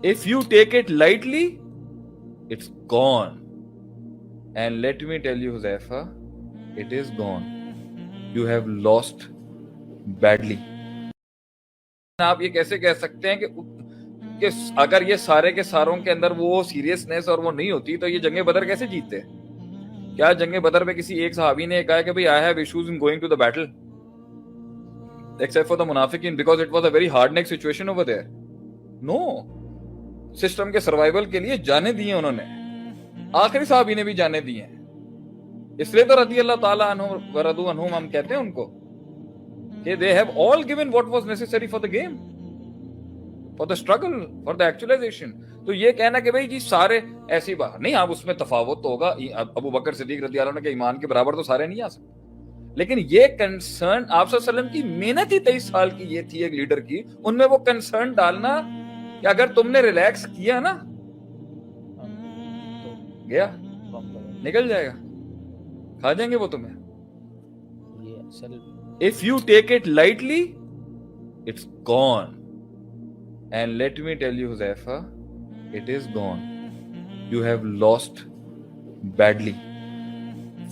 If you take it lightly, it's gone. And let me tell you, Huzaifa, it is gone. You have lost badly. آپ یہ کیسے کہہ سکتے ہیں کہ اگر یہ سارے کے ساروں کے اندر وہ سیریسنس اور وہ نہیں ہوتی تو یہ جنگ بدر کیسے جیتتے؟ کیا جنگ بدر میں کسی ایک صحابی نے کہا کہ I have issues in going to the battle except for the munafiqin because it was a very hard neck situation over there? No. System کے سروائیول کے لیے جانے دیے انہوں نے. آخری صحابی نے بھی جانے دیے ہیں. اس لیے تو رضی اللہ تعالیٰ عنہ ورضوا عنہم ہم کہتے ہیں ان کو کہ they have all given what was necessary for the game, for the struggle, for the actualization. تو یہ کہنا کہ بھئی جی سارے ایسی بات نہیں, آپ اس میں تفاوت تو ہوگا. ابو بکر صدیق رضی اللہ عنہ کے ایمان کے برابر تو سارے نہیں آ سکتے, لیکن یہ کنسرن آپ صلی اللہ علیہ وسلم کی محنت ہی 23 سال کی یہ تھی ایک لیڈر کی, ان میں وہ کنسرن ڈالنا کہ اگر تم نے ریلیکس کیا نا گیا نکل جائے گا, کھا جائیں گے وہ تمہیں. If you take it lightly, it's gone. And let me tell you, Huzaifa, it is gone. You have lost badly.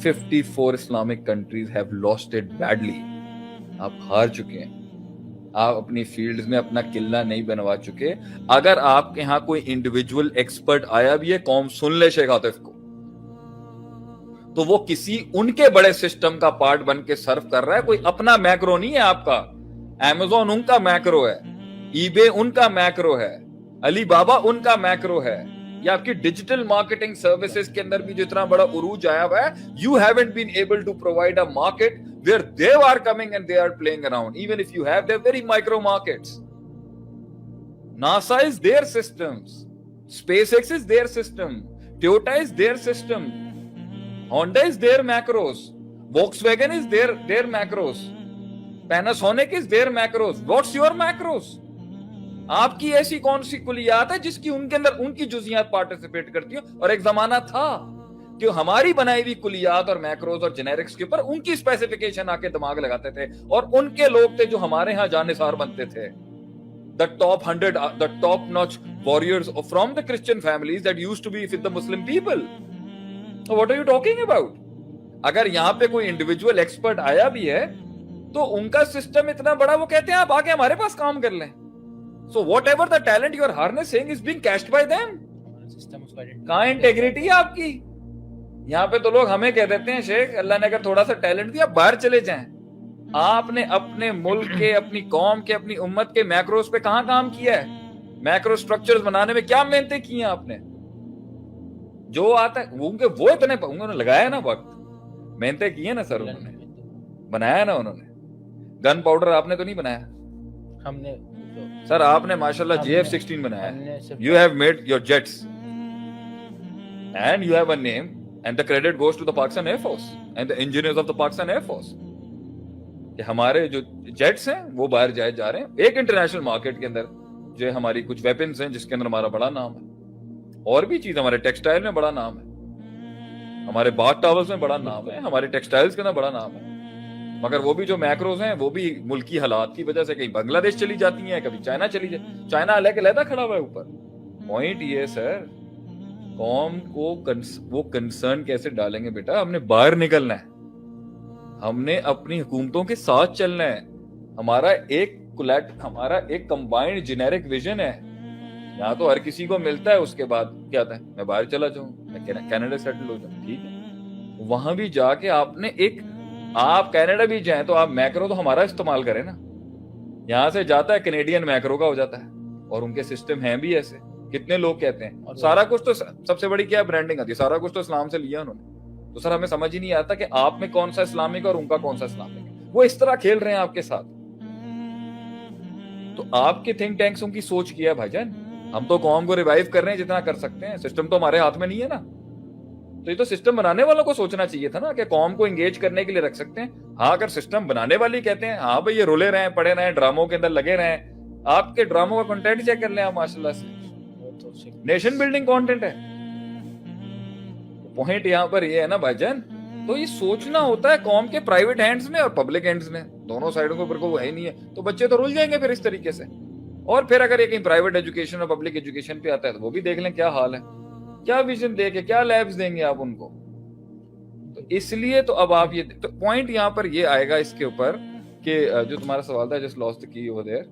54 Islamic countries have lost it badly. آپ ہار چکے ہیں. آپ اپنی فیلڈز میں اپنا قلعہ نہیں بنوا چکے. اگر آپ کے ہاں کوئی انڈیویجول ایکسپرٹ آیا بھی ہے, قوم سن لے شیخ عاطف کو, تو وہ کسی ان کے بڑے سسٹم کا پارٹ بن کے سرو کر رہا ہے. کوئی اپنا میکرو نہیں ہے آپ کا. Amazon ان کا میکرو ہے, ای بے ان کا میکرو ہے, علی بابا ان کا میکرو ہے. یہ آپ کی ڈیجیٹل مارکیٹنگ سروسز کے اندر بھی جو اتنا بڑا عروج آیا ہوا ہے, you haven't been able to provide a market where they are coming and they are playing around. Even if you have, they're very micro markets. NASA is their systems, SpaceX is their system, Toyota is their system, Honda is their macros, Volkswagen is their macros, Panasonic is their macros. What's your macros? آپ کی ایسی کون سی کلیات ہے جس کی ان کے اندر ان کی جزیات participate کرتی ہیں؟ اور ایک زمانہ تھا کہ ہماری بنائی ہوئی کلیات اور میکروز اور جنیرکس کے اوپر ان کی اسپیسیفیکیشن آ کے دماغ لگاتے تھے, اور ان کے لوگ تھے جو ہمارے ہاں جانثار بنتے تھے. The top 100, the top notch warriors from the Christian families that used to be with the Muslim people. So what are you talking about? اگر یہاں پہ کوئی انڈیویجول ایکسپرٹ آیا بھی ہے تو ان کا سسٹم اتنا بڑا, وہ کہتے ہیں آپ آگے ہمارے پاس کام کر لیں. So whatever the talent you are harnessing is being cashed by them. کہاں انٹیگریٹی ہے آپ کی؟ یہاں پہ تو لوگ ہمیں کہہ دیتے ہیں شیخ اللہ نے اگر تھوڑا سا ٹیلنٹ دیا باہر چلے جائیں. آپ نے اپنے ملک کے, اپنی قوم کے, اپنی امت کے میکروز پہ کہاں کام کیا ہے؟ میکرو سٹرکچرز بنانے میں کیا محنتیں کی ہیں آپ نے؟ جو آتا ہے وہ اتنے انہوں نے لگایا نا وقت, محنتیں کی ہیں نا سر, انہوں نے بنایا نا, انہوں نے. گن پاؤڈر آپ نے تو نہیں بنایا, ہم نے سر آپ نے ماشاءاللہ JF-16 بنایا. You have made your jets and you have a name and the credit goes to the Pakistan Air Force and the engineers of the Pakistan Air Force. کہ ہمارے جو جیٹس ہیں وہ باہر جا رہے ہیں ایک انٹرنیشنل مارکیٹ کے اندر. جو ہماری کچھ ویپنز ہیں جس کے اندر ہمارا بڑا نام ہے, اور بھی چیز, ہمارے ٹیکسٹائل میں بڑا نام ہے, ہمارے بات ٹاورز میں بڑا نام ہے, ہمارے ٹیکسٹائلز کے اندر بڑا نام ہے. مگر وہ بھی جو میکروز ہیں وہ بھی ملکی حالات کی وجہ سے کہیں بنگلہ دیش چلی جاتی ہیں, کبھی چائنا چلی جائے. چائنا علیحدہ کھڑا ہوا ہے اوپر. پوائنٹ یہ ہے سر, قوم کو وہ کنسرن کیسے ڈالیں گے بیٹا؟ ہم نے باہر نکلنا ہے, ہم نے اپنی حکومتوں کے ساتھ چلنا ہے. ہمارا ایک کمبائنڈ جنیرک ویژن ہے. یہاں تو ہر کسی کو ملتا ہے, اس کے بعد کیا آتا ہے, میں باہر چلا جاؤں, میں کینیڈا سیٹل ہو جاؤں. ٹھیک ہے, وہاں بھی جا کے آپ نے آپ کینیڈا بھی جائیں تو آپ میکرو تو ہمارا استعمال کریں نا. یہاں سے جاتا ہے کینیڈین میکرو کا ہو جاتا ہے, اور ان کے سسٹم ہیں بھی ایسے. کتنے لوگ کہتے ہیں سارا کچھ تو, سب سے بڑی کیا برانڈنگ آتی ہے, سارا کچھ تو اسلام سے لیا انہوں نے. تو سر ہمیں سمجھ ہی نہیں آتا کہ آپ میں کون سا اسلامک اور ان کا کون سا اسلامک ہے. وہ اس طرح کھیل رہے ہیں آپ کے ساتھ. تو آپ کے تھنک ٹینکسوں کی سوچ کیا بھائی جان؟ ہم تو قوم کو ریوائیو کر رہے ہیں جتنا کر سکتے ہیں, سسٹم تو ہمارے ہاتھ میں نہیں ہے نا. تو یہ تو سسٹم بنانے والوں کو سوچنا چاہیے تھا نا کہ قوم کو انگیج کرنے کے لیے رکھ سکتے ہیں. ہاں اگر سسٹم بنانے والے کہتے ہیں ہاں بھائی یہ رولے رہے ہیں, پڑے رہے ہیں, ڈراموں کے اندر لگے رہے ہیں, آپ کے ڈراموں کا کنٹینٹ چیک کر لیں آپ, ماشاءاللہ سے نیشن بلڈنگ کنٹینٹ ہے. پوائنٹ یہاں پر یہ ہے نا بھائی جان. تو یہ سوچنا ہوتا ہے قوم کے پرائیویٹ ہینڈز میں اور پبلک ہینڈز میں, دونوں سائڈوں کے اوپر کو ہے نہیں ہے. تو بچے تو رول جائیں گے پھر اس طریقے سے. اور پھر اگر یہ کہیں پرائیویٹ ایجوکیشن اور پبلک ایجوکیشن پہ آتا ہے تو وہ بھی دیکھ لیں کیا حال ہے, کیا ویژن دے کے کیا لیبس دیں گے آپ ان کو. تو اس لیے تو اب آپ یہ تو پوائنٹ یہاں پر یہ آئے گا اس کے اوپر کہ جو تمہارا سوال تھا جسٹ لاسٹ کی اوور دیئر,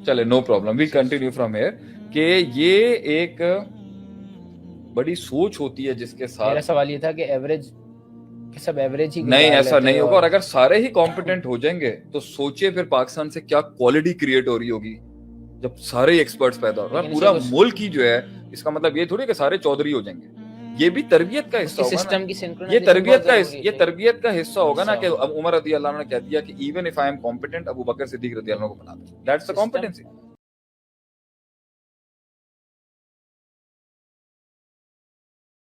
چلے no problem we continue from here, کہ یہ ایک بڑی سوچ ہوتی ہے جس کے ساتھ. میرا سوال یہ تھا کہ ایوریج سب ایوریج ہی نہیں ایسا نہیں ہوگا, اور اگر سارے ہی کمپیٹنٹ ہو جائیں گے تو سوچئے پھر پاکستان سے کیا کوالٹی کریٹ ہو رہی ہوگی جب سارے ایکسپرٹس پیدا ہو رہا ہے. پورا ملک ہی جو ہے, اس کا مطلب یہ تھوڑی کہ سارے چودھری ہو جائیں گے, یہ بھی تربیت کا حصہ ہوگا نا, یہ تربیت کا حصہ ہوگا نا کہ اب عمر رضی اللہ عنہ نے کہہ دیا کہ even if I am competent Abu Bakr Siddiq رضی اللہ عنہ کو بنا دیں, دیٹس دی کمپیٹنسی.